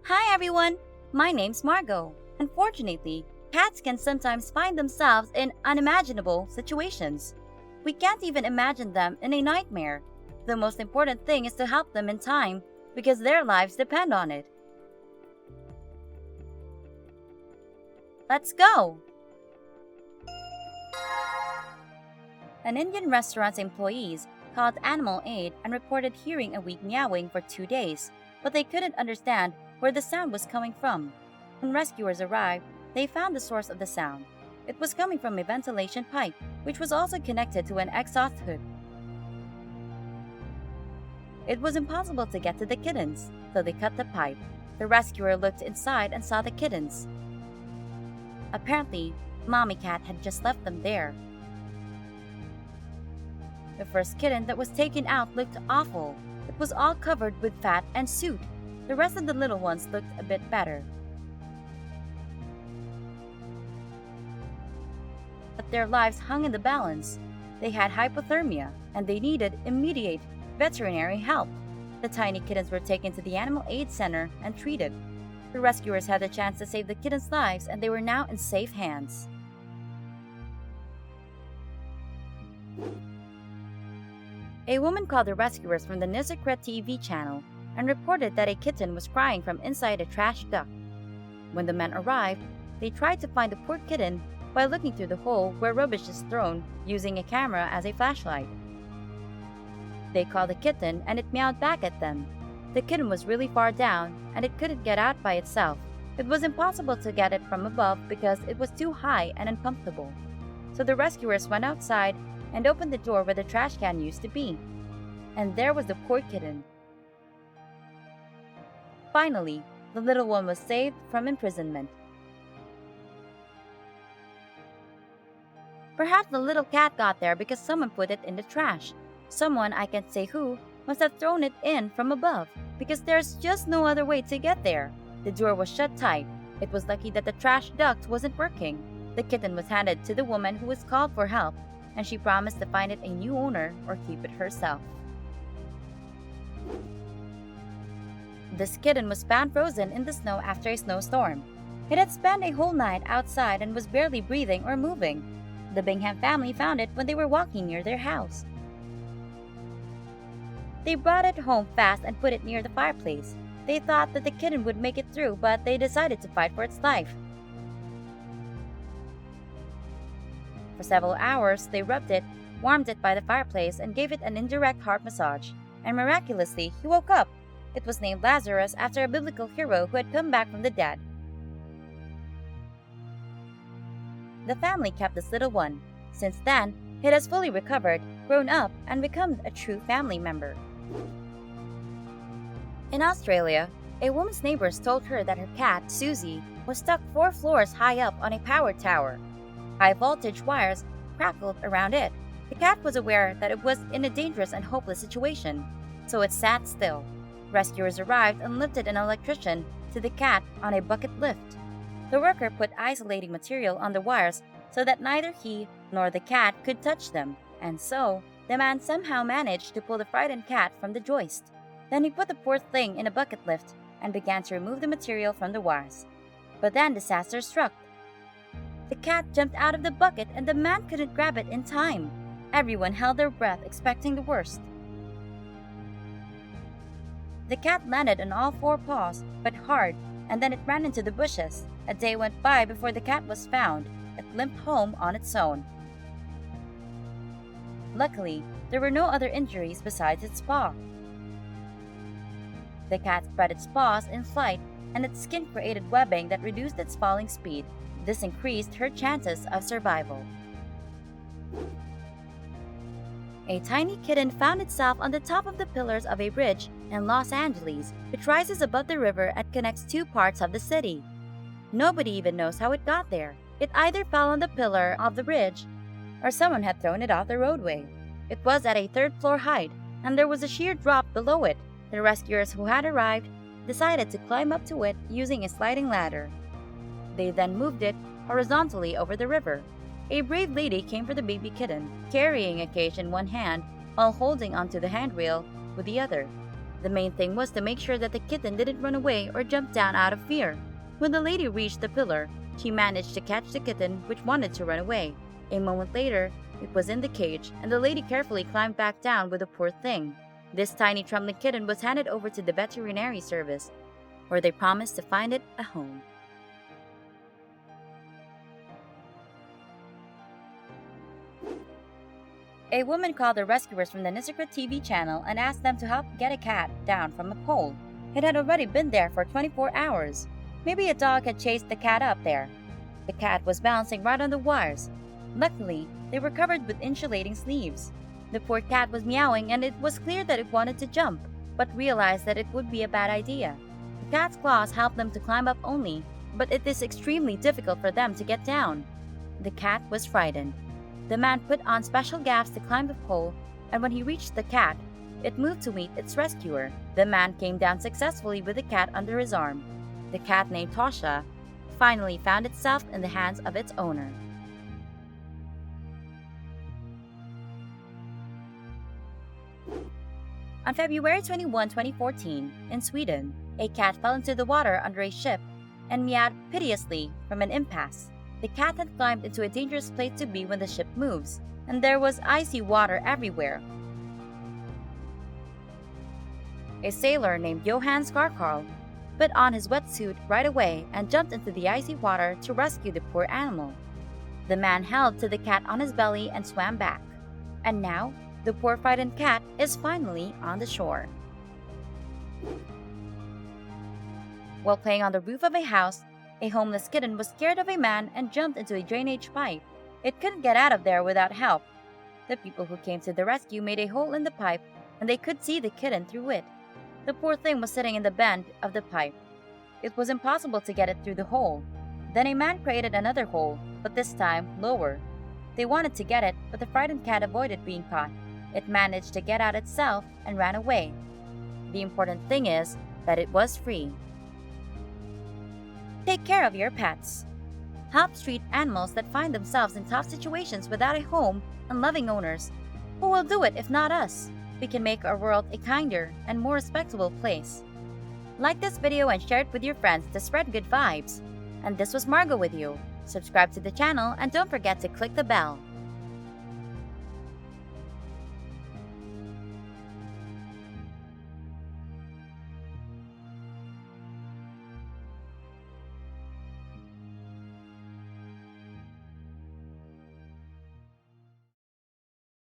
Hi everyone, my name's Margot. Unfortunately, cats can sometimes find themselves in unimaginable situations. We can't even imagine them in a nightmare. The most important thing is to help them in time because their lives depend on it. Let's go! An Indian restaurant's employees called animal aid and reported hearing a weak meowing for 2 days, but they couldn't understand where the sound was coming from. When rescuers arrived, they found the source of the sound. It was coming from a ventilation pipe, which was also connected to an exhaust hood. It was impossible to get to the kittens, so they cut the pipe. The rescuer looked inside and saw the kittens. Apparently, Mommy Cat had just left them there. The first kitten that was taken out looked awful. It was all covered with fat and soot. The rest of the little ones looked a bit better. But their lives hung in the balance. They had hypothermia and they needed immediate veterinary help. The tiny kittens were taken to the Animal Aid Center and treated. The rescuers had the chance to save the kittens' lives and they were now in safe hands. A woman called the rescuers from the Nizikret TV channel and reported that a kitten was crying from inside a trash duct. When the men arrived, they tried to find the poor kitten by looking through the hole where rubbish is thrown using a camera as a flashlight. They called the kitten and it meowed back at them. The kitten was really far down and it couldn't get out by itself. It was impossible to get it from above because it was too high and uncomfortable. So the rescuers went outside and opened the door where the trash can used to be. And there was the poor kitten. Finally, the little one was saved from imprisonment. Perhaps the little cat got there because someone put it in the trash. Someone, I can't say who, must have thrown it in from above because there's just no other way to get there. The door was shut tight. It was lucky that the trash duct wasn't working. The kitten was handed to the woman who was called for help, and she promised to find it a new owner or keep it herself. This kitten was found frozen in the snow after a snowstorm. It had spent a whole night outside and was barely breathing or moving. The Bingham family found it when they were walking near their house. They brought it home fast and put it near the fireplace. They thought that the kitten would make it through, but they decided to fight for its life. For several hours, they rubbed it, warmed it by the fireplace, and gave it an indirect heart massage. And miraculously, he woke up. It was named Lazarus after a biblical hero who had come back from the dead. The family kept this little one. Since then, it has fully recovered, grown up, and become a true family member. In Australia, a woman's neighbors told her that her cat, Susie, was stuck 4 floors high up on a power tower. High-voltage wires crackled around it. The cat was aware that it was in a dangerous and hopeless situation, so it sat still. Rescuers arrived and lifted an electrician to the cat on a bucket lift. The worker put isolating material on the wires so that neither he nor the cat could touch them, and so the man somehow managed to pull the frightened cat from the joist. Then he put the poor thing in a bucket lift and began to remove the material from the wires. But then disaster struck. The cat jumped out of the bucket and the man couldn't grab it in time. Everyone held their breath, expecting the worst. The cat landed on all 4 paws, but hard, and then it ran into the bushes. A day went by before the cat was found. It limped home on its own. Luckily, there were no other injuries besides its paw. The cat spread its paws in flight, and its skin created webbing that reduced its falling speed. This increased her chances of survival. A tiny kitten found itself on the top of the pillars of a bridge in Los Angeles, which rises above the river and connects 2 parts of the city. Nobody even knows how it got there. It either fell on the pillar of the bridge, or someone had thrown it off the roadway. It was at a 3rd-floor height, and there was a sheer drop below it. The rescuers who had arrived decided to climb up to it using a sliding ladder. They then moved it horizontally over the river. A brave lady came for the baby kitten, carrying a cage in one hand while holding onto the handrail with the other. The main thing was to make sure that the kitten didn't run away or jump down out of fear. When the lady reached the pillar, she managed to catch the kitten, which wanted to run away. A moment later, it was in the cage, and the lady carefully climbed back down with the poor thing. This tiny trembling kitten was handed over to the veterinary service, where they promised to find it a home. A woman called the rescuers from the Nisargrat TV channel and asked them to help get a cat down from a pole. It had already been there for 24 hours. Maybe a dog had chased the cat up there. The cat was bouncing right on the wires. Luckily, they were covered with insulating sleeves. The poor cat was meowing, and it was clear that it wanted to jump, but realized that it would be a bad idea. The cat's claws helped them to climb up only, but it is extremely difficult for them to get down. The cat was frightened. The man put on special gaffs to climb the pole, and when he reached the cat, it moved to meet its rescuer. The man came down successfully with the cat under his arm. The cat, named Tosha, finally found itself in the hands of its owner. On February 21, 2014, in Sweden, a cat fell into the water under a ship and meowed piteously from an impasse. The cat had climbed into a dangerous place to be when the ship moves, and there was icy water everywhere. A sailor named Johan Skarkarl put on his wetsuit right away and jumped into the icy water to rescue the poor animal. The man held to the cat on his belly and swam back. And now, the poor frightened cat is finally on the shore. While playing on the roof of a house, a homeless kitten was scared of a man and jumped into a drainage pipe. It couldn't get out of there without help. The people who came to the rescue made a hole in the pipe, and they could see the kitten through it. The poor thing was sitting in the bend of the pipe. It was impossible to get it through the hole. Then a man created another hole, but this time lower. They wanted to get it, but the frightened cat avoided being caught. It managed to get out itself and ran away. The important thing is that it was free. Take care of your pets. Help street animals that find themselves in tough situations without a home and loving owners. Who will do it if not us? We can make our world a kinder and more respectable place. Like this video and share it with your friends to spread good vibes. And this was Margo with you. Subscribe to the channel and don't forget to click the bell.